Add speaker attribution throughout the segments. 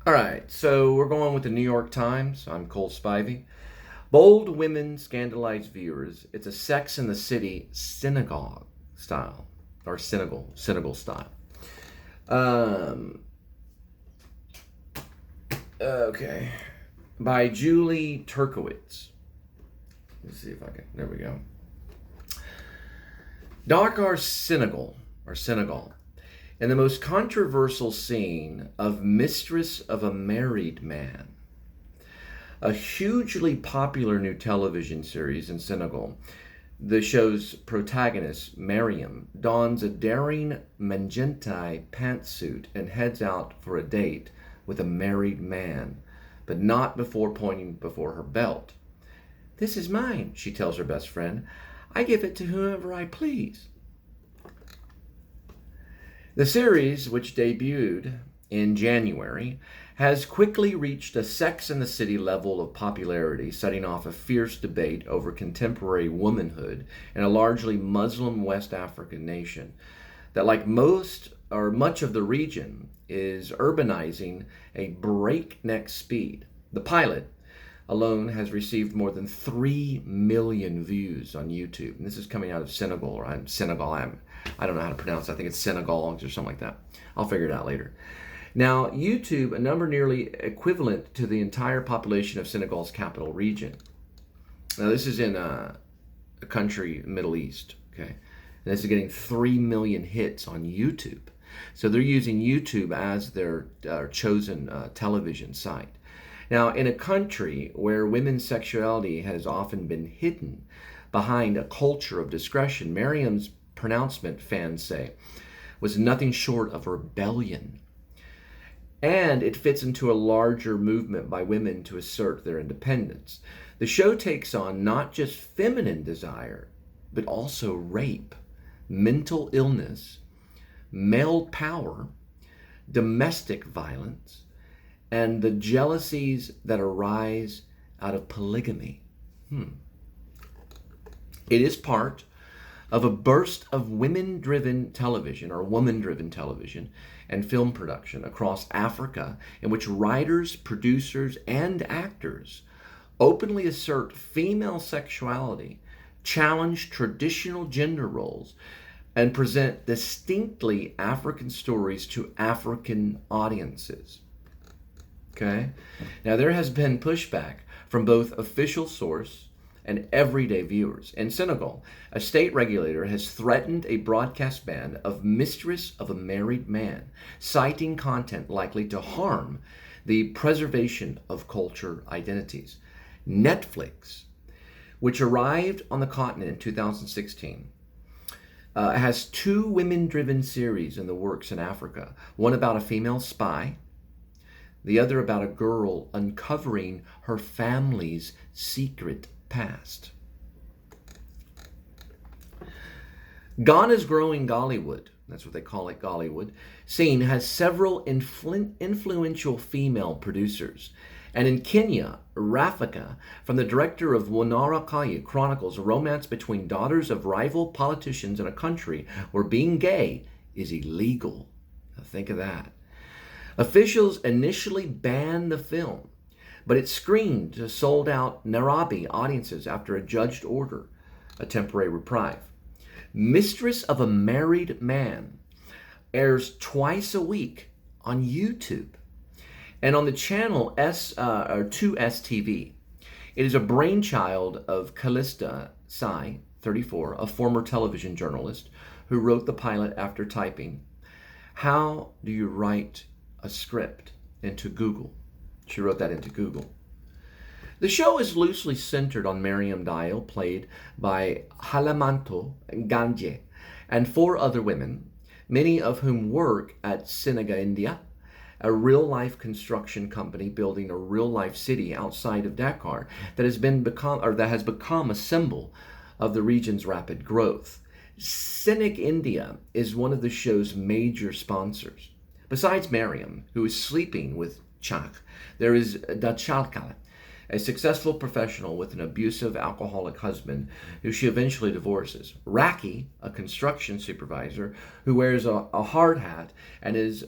Speaker 1: All right, so we're going with the New York Times. I'm Cole Spivey. Bold women scandalize viewers. It's a Sex in the City synagogue style, or Senegal style. Um, okay, by Julie Turkewirz. Let's see if I can. There we go. Dakar, Senegal, in the most controversial scene of Mistress of a Married Man, a hugely popular new television series in Senegal. The show's protagonist, Mariam, dons a daring magenta pantsuit and heads out for a date with a married man, but not before pointing before her belt. "This is mine," she tells her best friend. "I give it to whoever I please." The series, which debuted in January, has quickly reached a Sex and the City level of popularity, setting off a fierce debate over contemporary womanhood in a largely Muslim West African nation that, like most or much of the region, is urbanizing a breakneck speed. The pilot alone has received more than 3 million views on YouTube. And this is coming out of Senegal, or I don't know how to pronounce it. I think it's Senegal or something like that. I'll figure it out later. Now, YouTube, a number nearly equivalent to the entire population of Senegal's capital region. Now, this is in a country, Middle East, okay? And this is getting 3 million hits on YouTube. So they're using YouTube as their chosen television site. Now, in a country where women's sexuality has often been hidden behind a culture of discretion, Miriam's pronouncement, fans say, was nothing short of rebellion. And it fits into a larger movement by women to assert their independence. The show takes on not just feminine desire, but also rape, mental illness, male power, domestic violence, and the jealousies that arise out of polygamy. It is part of a burst of women-driven television or woman-driven television and film production across Africa, in which writers, producers, and actors openly assert female sexuality, challenge traditional gender roles, and present distinctly African stories to African audiences. Okay? Now, there has been pushback from both official source and everyday viewers. In Senegal, a state regulator has threatened a broadcast ban of Mistress of a Married Man, citing content likely to harm the preservation of culture identities. Netflix, which arrived on the continent in 2016, has two women-driven series in the works in Africa. One about a female spy, the other about a girl uncovering her family's secret past. Ghana's growing Gollywood, that's what they call it, Gollywood, scene has several influential female producers. And in Kenya, Rafika, from the director of Wanara Kaya, chronicles a romance between daughters of rival politicians in a country where being gay is illegal. Now think of that. Officials initially banned the film, but it screened to sold-out Nairobi audiences after a judged order, a temporary reprieve. Mistress of a Married Man airs twice a week on YouTube and on the channel 2STV. It is a brainchild of Callista Sai, 34, a former television journalist who wrote the pilot after typing, "How do you write a script?" into Google. She wrote that into Google. The show is loosely centered on Mariam Dial, played by Halamanto Ganje, and four other women, many of whom work at Senegal, India, a real-life construction company building a real-life city outside of Dakar that has become a symbol of the region's rapid growth. Senegal, India is one of the show's major sponsors. Besides Mariam, who is sleeping with Chak, there is Dachalka, a successful professional with an abusive alcoholic husband who she eventually divorces. Raki, a construction supervisor who wears a hard hat and is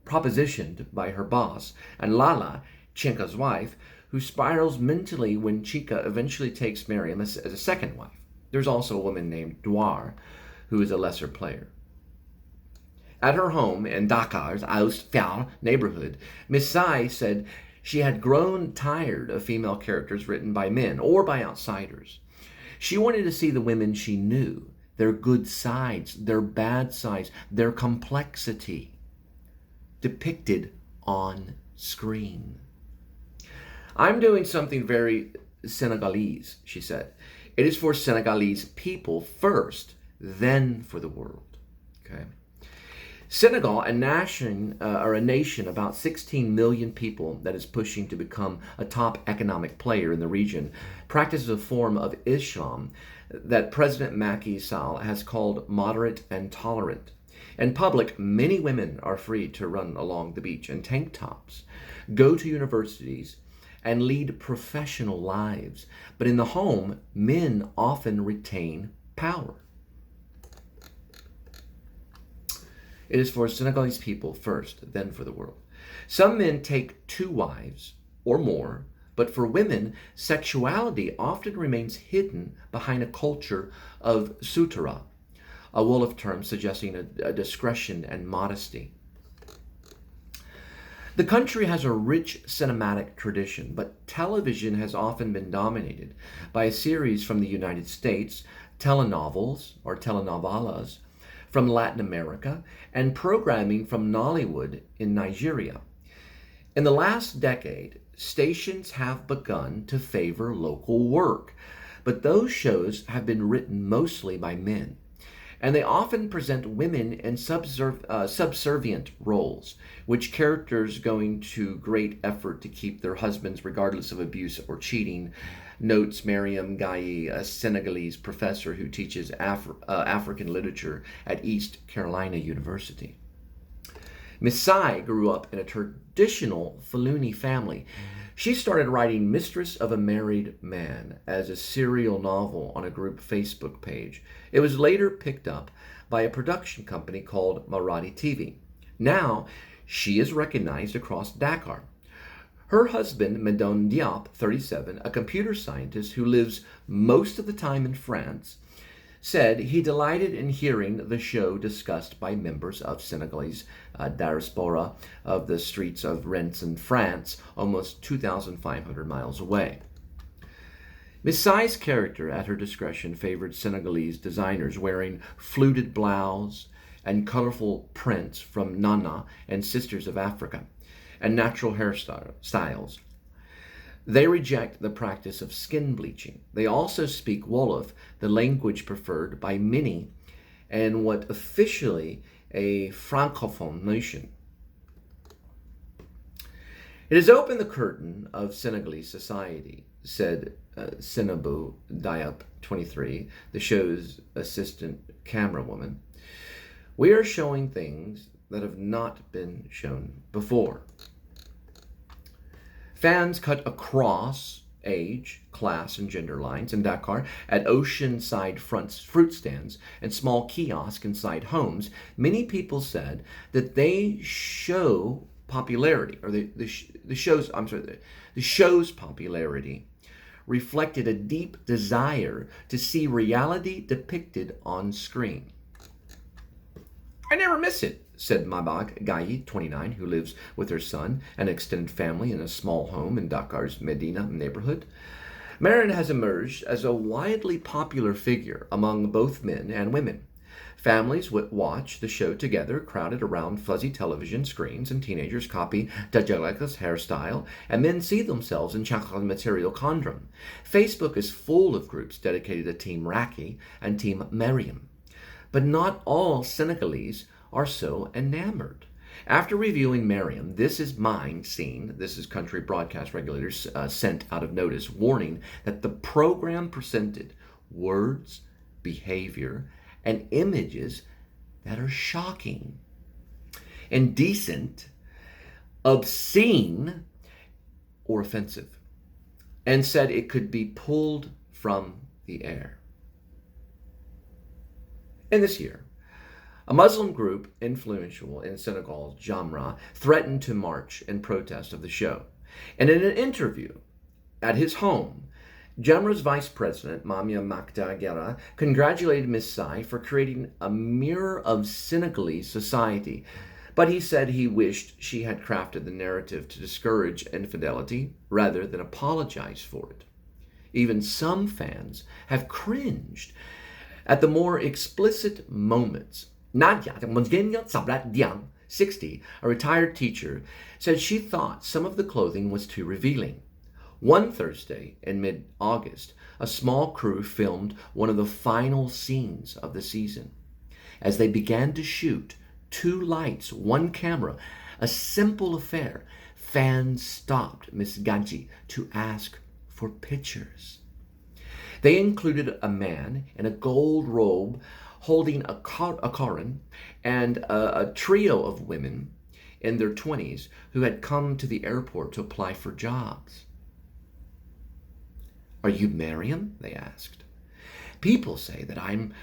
Speaker 1: propositioned by her boss, and Lala, Chica's wife, who spirals mentally when Chica eventually takes Miriam as a second wife. There's also a woman named Dwar, who is a lesser player. At her home in Dakar's Oostvaal neighborhood, Miss Sai said she had grown tired of female characters written by men or by outsiders. She wanted to see the women she knew, their good sides, their bad sides, their complexity depicted on screen. I'm doing something very Senegalese, she said. It is for Senegalese people first, then for the world. Okay. Senegal, a nation about 16 million people that is pushing to become a top economic player in the region, practices a form of Islam that President Macky Sall has called moderate and tolerant. In public, many women are free to run along the beach in tank tops, go to universities, and lead professional lives. But in the home, men often retain power. It is for Senegalese people first, then for the world. Some men take 2 wives or more, but for women, sexuality often remains hidden behind a culture of sutura, a Wolof term suggesting a discretion and modesty. The country has a rich cinematic tradition, but television has often been dominated by a series from the United States, telenovels or telenovelas from Latin America, and programming from Nollywood in Nigeria. In the last decade, stations have begun to favor local work, but those shows have been written mostly by men, and they often present women in subservient roles, which characters going to great effort to keep their husbands regardless of abuse or cheating, notes Mariam Gaye, a Senegalese professor who teaches African literature at East Carolina University. Miss Sai grew up in a traditional Fulani family. She started writing Mistress of a Married Man as a serial novel on a group Facebook page. It was later picked up by a production company called Marathi TV. Now, she is recognized across Dakar. Her husband, Medon Diop, 37, a computer scientist who lives most of the time in France, said he delighted in hearing the show discussed by members of Senegalese diaspora of the streets of Rennes in France, almost 2,500 miles away. Miss Sai's character, at her discretion, favored Senegalese designers wearing fluted blouse and colorful prints from Nana and Sisters of Africa, and natural hairstyles. They reject the practice of skin bleaching. They also speak Wolof, the language preferred by many and what officially a Francophone nation. It has opened the curtain of Senegalese society, said Seynabou Diop, 23, the show's assistant camerawoman. We are showing things that have not been shown before. Fans cut across age, class, and gender lines in Dakar at oceanside fruit stands and small kiosks inside homes. Many people said that the show's popularity reflected a deep desire to see reality depicted on screen. I never miss it, said Mabag Gaye, 29, who lives with her son and extended family in a small home in Dakar's Medina neighborhood. Marin has emerged as a widely popular figure among both men and women. Families would watch the show together, crowded around fuzzy television screens, and teenagers copy Dajaleka's hairstyle, and men see themselves in Chakal material Kondram. Facebook is full of groups dedicated to Team Raki and Team Mariam. But not all Senegalese are so enamored. After reviewing Mariam, This Is Mine scene, this is country broadcast regulators sent out of notice, warning that the program presented words, behavior, and images that are shocking, indecent, obscene, or offensive, and said it could be pulled from the air. In this year, A Muslim group influential in Senegal's Jamra threatened to march in protest of the show. And in an interview at his home, Jamra's vice president, Mamia Makta Guerra, congratulated Miss Sai for creating a mirror of Senegalese society. But he said he wished she had crafted the narrative to discourage infidelity rather than apologize for it. Even some fans have cringed at the more explicit moments. Nadia, 60, a retired teacher, said she thought some of the clothing was too revealing. One Thursday in mid-August, a small crew filmed one of the final scenes of the season. As they began to shoot, 2 lights, 1 camera, a simple affair, fans stopped Miss Gadji to ask for pictures. They included a man in a gold robe holding a Koran and a trio of women in their 20s who had come to the airport to apply for jobs. "Are you Mariam?" they asked. "People say that I'm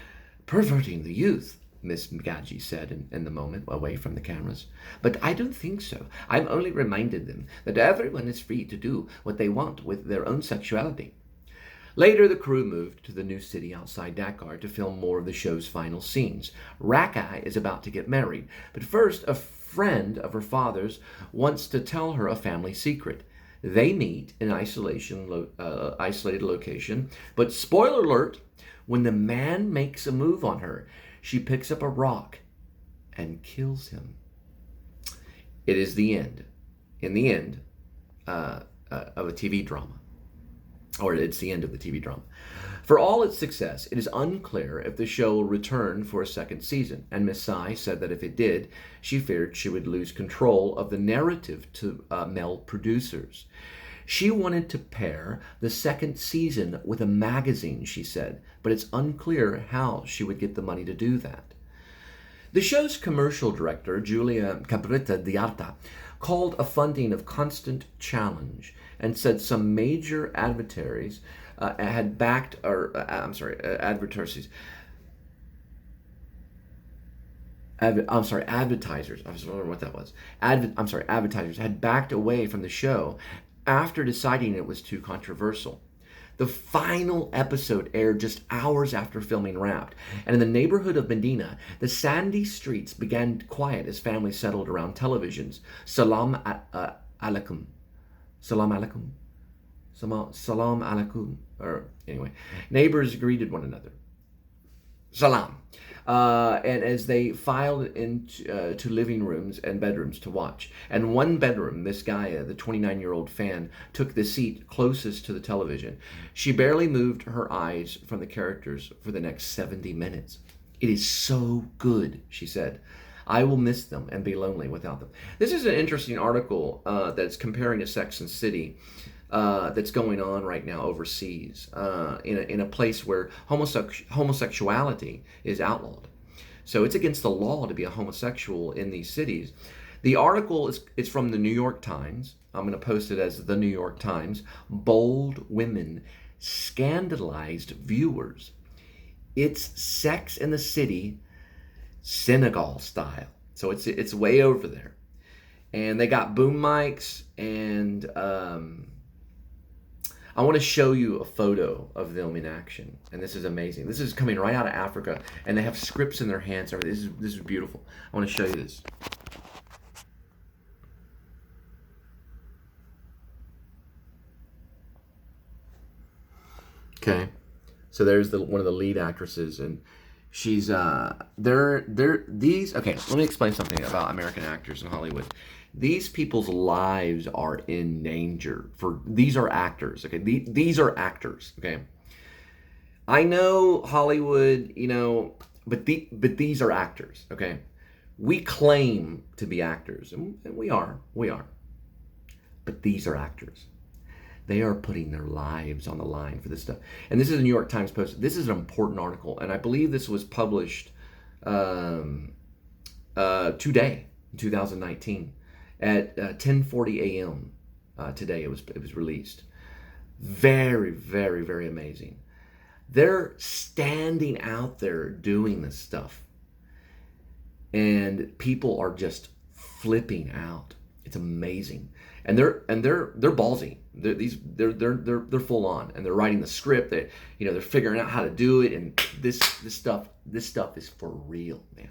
Speaker 1: perverting the youth," Miss Gadji said in the moment, away from the cameras. "But I don't think so. I'm only reminded them that everyone is free to do what they want with their own sexuality." Later, the crew moved to the new city outside Dakar to film more of the show's final scenes. Rakai is about to get married, but first, a friend of her father's wants to tell her a family secret. They meet in an isolated location, but spoiler alert, when the man makes a move on her, she picks up a rock and kills him. It is the end, of a TV drama. Or it's the end of the TV drama. For all its success, it is unclear if the show will return for a second season, and Miss Sai said that if it did, she feared she would lose control of the narrative to male producers. She wanted to pair the second season with a magazine, she said, but it's unclear how she would get the money to do that. The show's commercial director, Julia Cabrita Diarta, called a funding of constant challenge and said some major advertisers had backed, advertisers. Advertisers. I was wondering what that was. Advertisers had backed away from the show after deciding it was too controversial. The final episode aired just hours after filming wrapped, and in the neighborhood of Medina, the sandy streets began quiet as families settled around televisions. Salam alaikum. Salam alaikum. Salam alaikum. Or anyway, neighbors greeted one another. Salam. And as they filed into to living rooms and bedrooms to watch. And one bedroom, Miss Gaia, the 29-year-old fan, took the seat closest to the television. She barely moved her eyes from the characters for the next 70 minutes. "It is so good," she said. "I will miss them and be lonely without them." This is an interesting article that's comparing a Sex and City that's going on right now overseas in a place where homosexuality is outlawed. So it's against the law to be a homosexual in these cities. The article is from the New York Times. I'm going to post it as the New York Times. "Bold women scandalized viewers. It's Sex in the City, Senegal style." So it's way over there. And they got boom mics and I want to show you a photo of them in action, and this is amazing. This is coming right out of Africa, and they have scripts in their hands. This is beautiful. I want to show you this. Okay, so there's one of the lead actresses, and she's these. Okay, let me explain something about American actors in Hollywood. These people's lives are in danger. These are actors, okay? These are actors, okay? I know Hollywood, but these are actors, okay? We claim to be actors, and we are. But these are actors. They are putting their lives on the line for this stuff. And this is a New York Times Post. This is an important article, and I believe this was published today, in 2019. At 10:40 a.m. Today, it was released. Very, very, very amazing. They're standing out there doing this stuff. and people are just flipping out. It's amazing, and they're ballsy. They're full on, and they're writing the script. They're figuring out how to do it, and this stuff is for real, man.